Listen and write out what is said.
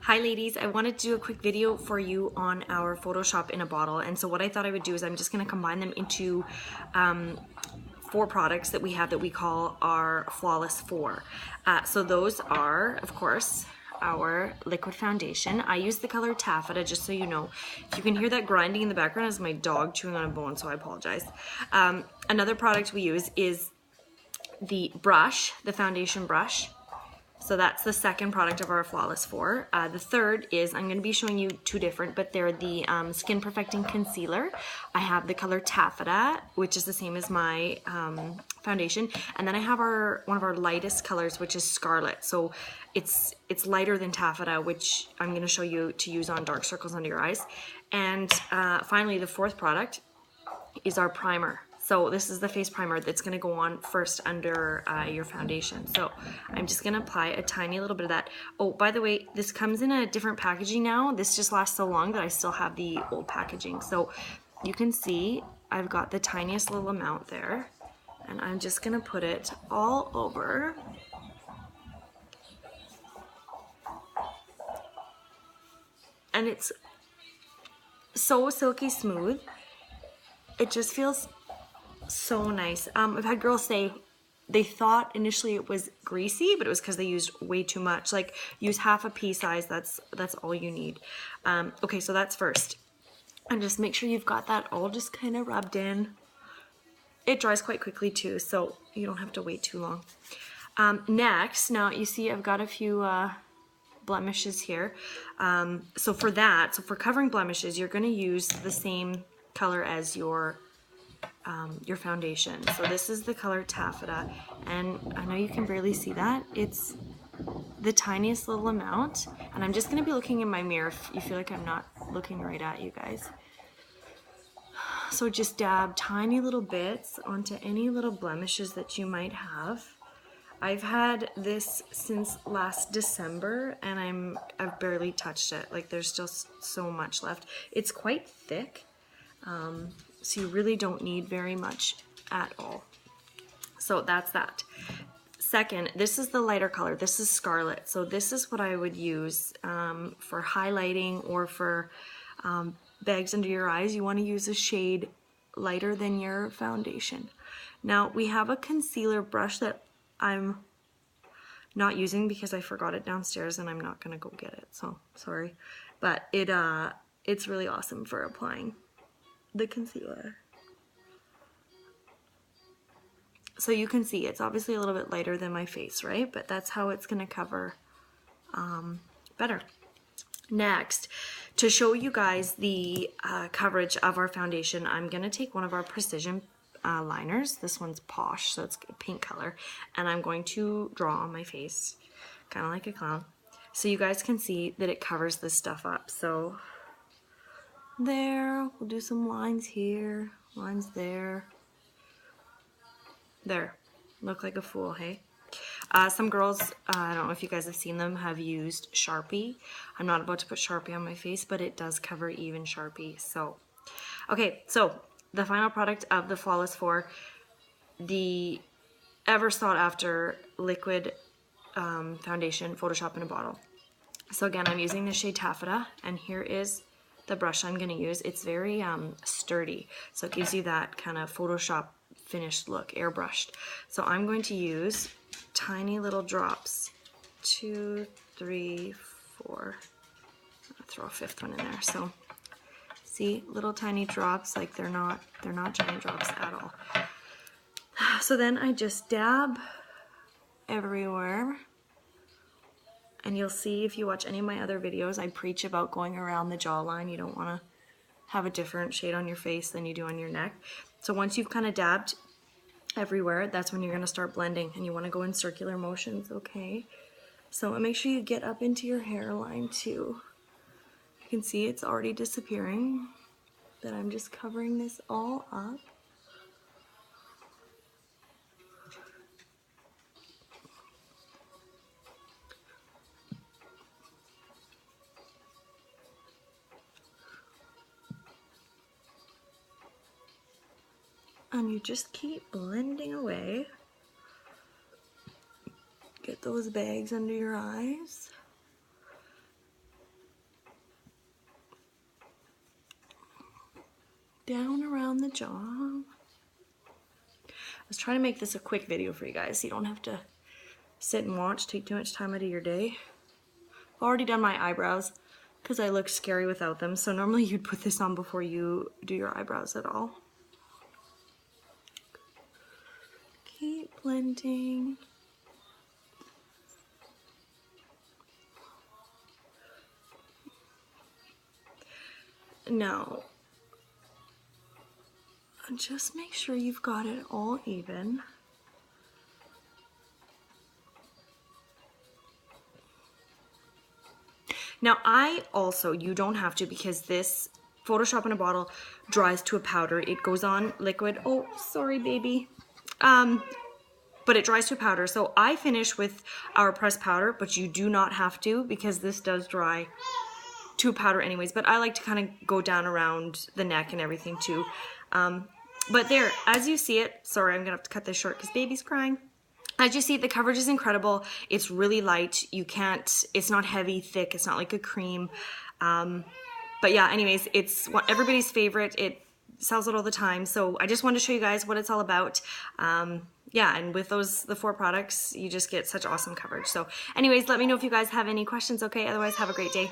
Hi ladies, I wanted to do a quick video for you on our Photoshop in a bottle, and so what I thought I would do is I'm just going to combine them into 4 products that we have that we call our Flawless 4. So those are, of course, our liquid foundation. I use the color Taffeta, just so you know. If you can hear that grinding in the background, is my dog chewing on a bone, so I apologize. Another product we use is the brush, the foundation brush. So that's the second product of our Flawless 4. The third is, I'm going to be showing you 2 different, but they're the Skin Perfecting Concealer. I have the color Taffeta, which is the same as my foundation. And then I have one of our lightest colors, which is Scarlet. So it's lighter than Taffeta, which I'm going to show you to use on dark circles under your eyes. And finally, the 4th product is our primer. So this is the face primer that's going to go on first under your foundation. So I'm just going to apply a tiny little bit of that. Oh, by the way, this comes in a different packaging now. This just lasts so long that I still have the old packaging. So you can see I've got the tiniest little amount there. And I'm just going to put it all over. And it's so silky smooth. It just feels so nice. I've had girls say they thought initially it was greasy, but it was because they used way too much. Like, use half a pea size, that's all you need. Okay, so that's first. And just make sure you've got that all just kind of rubbed in. It dries quite quickly too, so you don't have to wait too long. Next, now you see I've got a few blemishes here. So for covering blemishes, you're going to use the same color as your foundation. So this is the color Taffeta, and I know you can barely see that. It's the tiniest little amount, and I'm just going to be looking in my mirror if you feel like I'm not looking right at you guys. So just dab tiny little bits onto any little blemishes that you might have. I've had this since last December, and I've barely touched it. Like, there's still so much left. It's quite thick. So you really don't need very much at all. So that's that. Second, this is the lighter color. This is Scarlet. So this is what I would use for highlighting or for bags under your eyes. You want to use a shade lighter than your foundation. Now, we have a concealer brush that I'm not using because I forgot it downstairs and I'm not going to go get it. So sorry. But it's really awesome for applying the concealer. So you can see it's obviously a little bit lighter than my face, right? But that's how it's going to cover better. Next, to show you guys the coverage of our foundation, I'm going to take one of our Precision liners. This one's Posh, so it's a pink color. And I'm going to draw on my face, kind of like a clown. So you guys can see that it covers this stuff up. So there, we'll do some lines here, lines there. There, look like a fool, hey? Some girls, I don't know if you guys have seen them, have used Sharpie. I'm not about to put Sharpie on my face, but it does cover even Sharpie. So, okay, so the final product of the Flawless 4, the ever sought after liquid foundation, Photoshop in a bottle. So again, I'm using the shade Taffeta, and here is the brush I'm going to use. It's very sturdy, so it gives you that kind of Photoshop finished look, airbrushed. So I'm going to use tiny little drops, 2, 3, 4. I'll throw a 5th one in there. So see, little tiny drops, like they're not giant drops at all. So then I just dab everywhere. And you'll see if you watch any of my other videos, I preach about going around the jawline. You don't want to have a different shade on your face than you do on your neck. So once you've kind of dabbed everywhere, that's when you're going to start blending, and you want to go in circular motions, okay? So make sure you get up into your hairline too. You can see it's already disappearing, but I'm just covering this all up. And you just keep blending away. Get those bags under your eyes. down around the jaw. I was trying to make this a quick video for you guys so you don't have to sit and watch, take too much time out of your day. I've already done my eyebrows because I look scary without them, so normally you'd put this on before you do your eyebrows at all. Keep blending. Now, just make sure you've got it all even. Now you don't have to, because this Photoshop in a bottle dries to a powder. It goes on liquid. Oh, sorry, baby. But it dries to a powder. So I finish with our pressed powder, but you do not have to, because this does dry to a powder anyways. But I like to kind of go down around the neck and everything too. But there, as you see it, sorry, I'm gonna have to cut this short because baby's crying. As you see, the coverage is incredible. It's really light. It's not heavy, thick. It's not like a cream. But yeah, anyways, it's everybody's favorite. It sells it all the time. So I just wanted to show you guys what it's all about. Yeah, and with the 4 products, you just get such awesome coverage. So anyways, let me know if you guys have any questions, okay? Otherwise, have a great day.